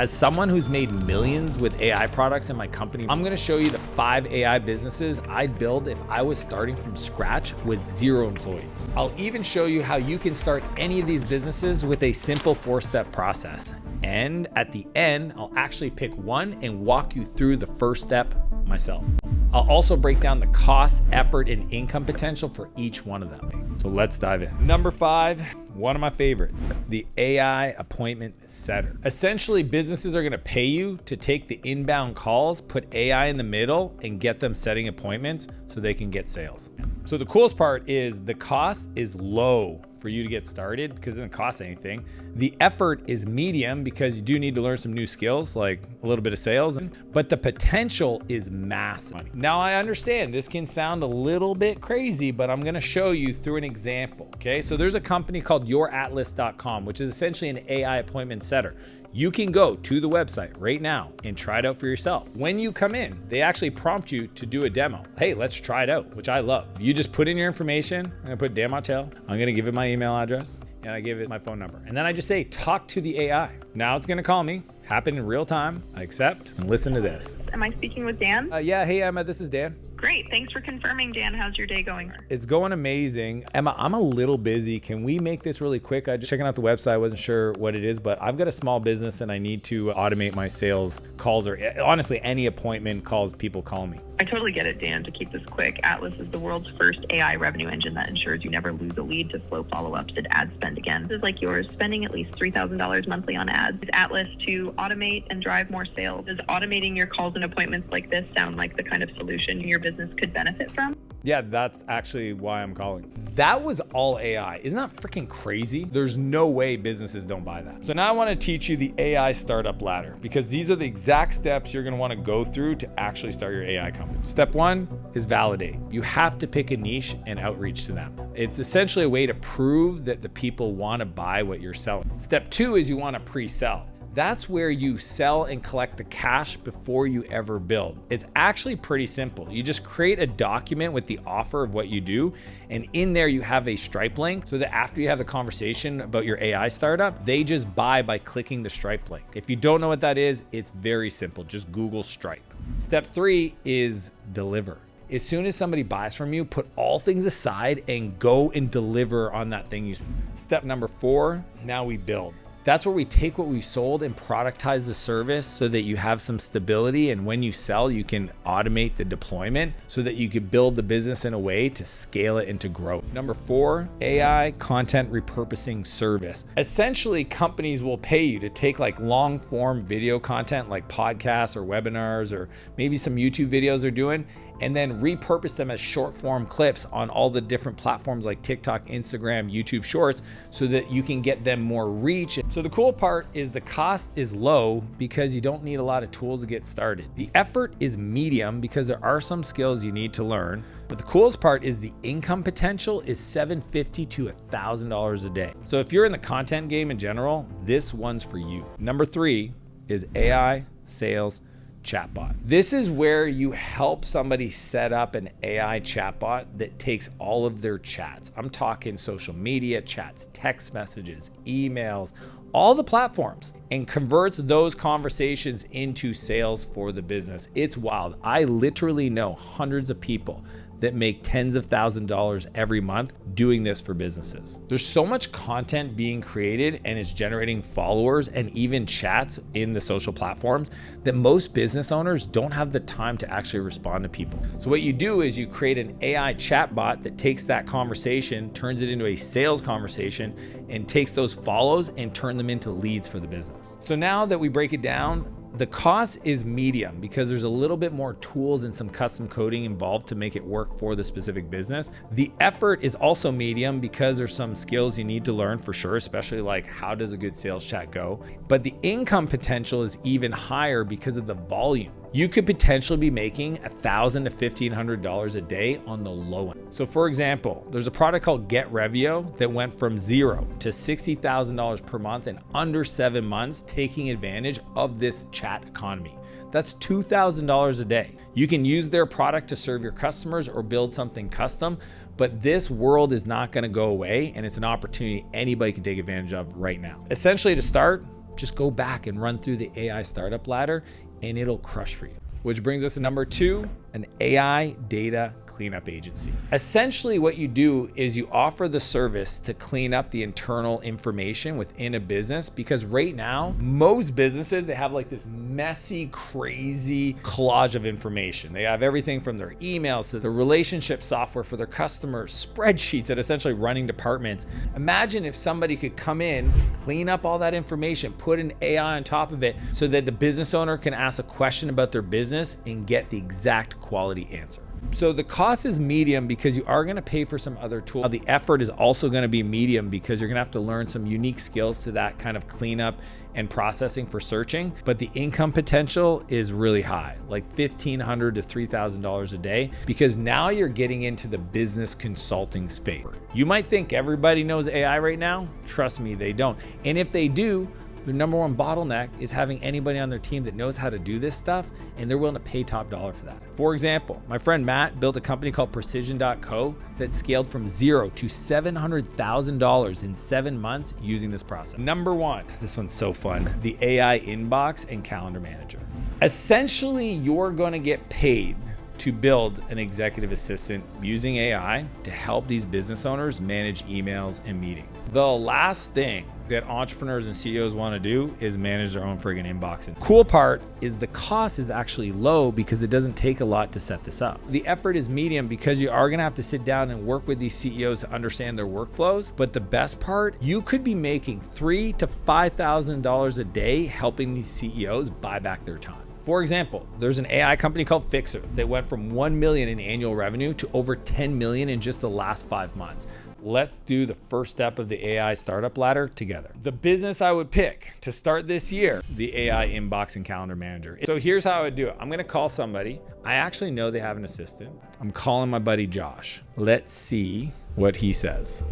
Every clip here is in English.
As someone who's made millions with AI products in my company, I'm gonna show you the 5 AI businesses I'd build if I was starting from scratch with 0 employees. I'll even show you how you can start any of these businesses with a simple 4-step process. And at the end, I'll actually pick one and walk you through the first step myself. I'll also break down the cost, effort, and income potential for each one of them. So let's dive in. Number 5, one of my favorites, the AI appointment setter. Essentially, businesses are gonna pay you to take the inbound calls, put AI in the middle, and get them setting appointments so they can get sales. So the coolest part is the cost is low for you to get started because it doesn't cost anything. The effort is medium because you do need to learn some new skills, like a little bit of sales, but the potential is massive. Now I understand this can sound a little bit crazy, but I'm gonna show you through an example, okay? So there's a company called youratlas.com, which is essentially an AI appointment setter. You can go to the website right now and try it out for yourself. When you come in, they actually prompt you to do a demo. Hey, let's try it out, which I love. You just put in your information. I'm gonna put Dan Martell. I'm gonna give it my email address and I give it my phone number. And then I just say, talk to the AI. Now it's gonna call me, happen in real time. I accept and listen to this. Am I speaking with Dan? Yeah, hey Emma, this is Dan. Great, thanks for confirming, Dan. How's your day going? It's going amazing. Emma, I'm a little busy. Can we make this really quick? I just checking out the website. I wasn't sure what it is, but I've got a small business and I need to automate my sales calls or honestly any appointment calls people call me. I totally get it, Dan. To keep this quick, Atlas is the world's first AI revenue engine that ensures you never lose a lead to slow follow-ups and ad spend again. This is like yours, spending at least $3,000 monthly on ads. Use Atlas to automate and drive more sales. Does automating your calls and appointments like this sound like the kind of solution your business could benefit from? Yeah, that's actually why I'm calling. That was all AI. Isn't that freaking crazy? There's no way businesses don't buy that. So now I want to teach you the AI startup ladder because these are the exact steps you're going to want to go through to actually start your AI company. Step 1 is validate. You have to pick a niche and outreach to them. It's essentially a way to prove that the people want to buy what you're selling. Step 2 is you want to pre-sell. That's where you sell and collect the cash before you ever build. It's actually pretty simple. You just create a document with the offer of what you do, and in there you have a Stripe link so that after you have the conversation about your AI startup, they just buy by clicking the Stripe link. If you don't know what that is, it's very simple. Just Google Stripe. Step 3 is deliver. As soon as somebody buys from you, put all things aside and go and deliver on that thing. Step number 4, now we build. That's where we take what we've sold and productize the service so that you have some stability. And when you sell, you can automate the deployment so that you can build the business in a way to scale it into growth. Number 4, AI content repurposing service. Essentially, companies will pay you to take like long form video content like podcasts or webinars or maybe some YouTube videos they're doing and then repurpose them as short form clips on all the different platforms like TikTok, Instagram, YouTube Shorts so that you can get them more reach. So the cool part is the cost is low because you don't need a lot of tools to get started. The effort is medium because there are some skills you need to learn. But the coolest part is the income potential is $750 to $1,000 a day. So if you're in the content game in general, this one's for you. Number 3 is AI sales chatbot. This is where you help somebody set up an AI chatbot that takes all of their chats. I'm talking social media chats, text messages, emails, all the platforms, and converts those conversations into sales for the business. It's wild. I literally know hundreds of people that make tens of thousands of dollars every month doing this for businesses. There's so much content being created and it's generating followers and even chats in the social platforms that most business owners don't have the time to actually respond to people. So what you do is you create an AI chatbot that takes that conversation, turns it into a sales conversation, and takes those follows and turn them into leads for the business. So now that we break it down, the cost is medium because there's a little bit more tools and some custom coding involved to make it work for the specific business. The effort is also medium because there's some skills you need to learn for sure, especially like how does a good sales chat go? But the income potential is even higher because of the volume. You could potentially be making $1,000 to $1,500 a day on the low end. So for example, there's a product called Get Revio that went from $0 to $60,000 per month in under 7 months, taking advantage of this chat economy. That's $2,000 a day. You can use their product to serve your customers or build something custom, but this world is not gonna go away and it's an opportunity anybody can take advantage of right now. Essentially to start, just go back and run through the AI startup ladder and it'll crush for you. Which brings us to number 2, an AI data cleanup agency. Essentially what you do is you offer the service to clean up the internal information within a business, because right now, most businesses, they have like this messy, crazy collage of information. They have everything from their emails to the relationship software for their customers, spreadsheets that essentially running departments. Imagine if somebody could come in, clean up all that information, put an AI on top of it so that the business owner can ask a question about their business and get the exact quality answer. So the cost is medium because you are going to pay for some other tools. The effort is also going to be medium because you're going to have to learn some unique skills to that kind of cleanup and processing for searching. But the income potential is really high, like $1,500 to $3,000 a day, because now you're getting into the business consulting space. You might think everybody knows AI right now. Trust me, they don't. And if they do, their number one bottleneck is having anybody on their team that knows how to do this stuff, and they're willing to pay top dollar for that. For example, my friend Matt built a company called Precision.co that scaled from $0 to $700,000 in 7 months using this process. Number 1, this one's so fun, the AI inbox and calendar manager. Essentially, you're going to get paid to build an executive assistant using AI to help these business owners manage emails and meetings. The last thing that entrepreneurs and CEOs want to do is manage their own friggin' inbox. And cool part is the cost is actually low because it doesn't take a lot to set this up. The effort is medium because you are gonna have to sit down and work with these CEOs to understand their workflows. But the best part, you could be making $3,000 to $5,000 a day helping these CEOs buy back their time. For example, there's an AI company called Fixer that went from 1 million in annual revenue to over 10 million in just the last 5 months. Let's do the first step of the AI startup ladder together. The business I would pick to start this year, the AI inbox and calendar manager. So here's how I would do it. I'm gonna call somebody. I actually know they have an assistant. I'm calling my buddy Josh. Let's see what he says.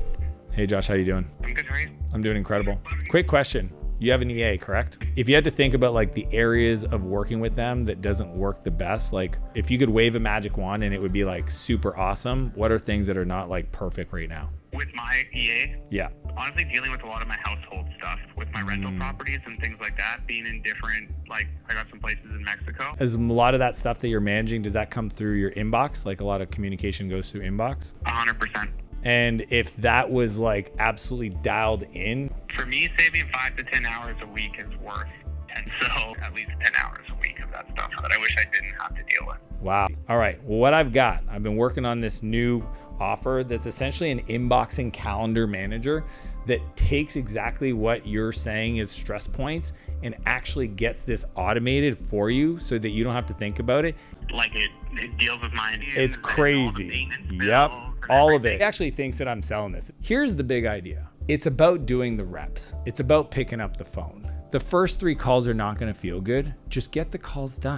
Hey Josh, how you doing? I'm good, how are you? I'm doing incredible. Quick question. You have an EA, correct? If you had to think about like the areas of working with them that doesn't work the best, like if you could wave a magic wand and it would be like super awesome, what are things that are not like perfect right now? With my EA? Yeah. Honestly, dealing with a lot of my household stuff, with my rental properties and things like that, being in different, like I got some places in Mexico. Is a lot of that stuff that you're managing, does that come through your inbox? Like a lot of communication goes through inbox? 100%. And if that was like absolutely dialed in? For me, saving 5 to 10 hours a week is worth 10. So at least 10 hours a week of that stuff that I wish I didn't have to deal with. Wow. All right. Well, what I've been working on this new offer that's essentially an inbox and calendar manager that takes exactly what you're saying is stress points and actually gets this automated for you so that you don't have to think about it. Like it deals with my ideas. It's crazy. Yep. All of it. It actually thinks that I'm selling this. Here's the big idea. It's about doing the reps. It's about picking up the phone. The first 3 calls are not going to feel good. Just get the calls done.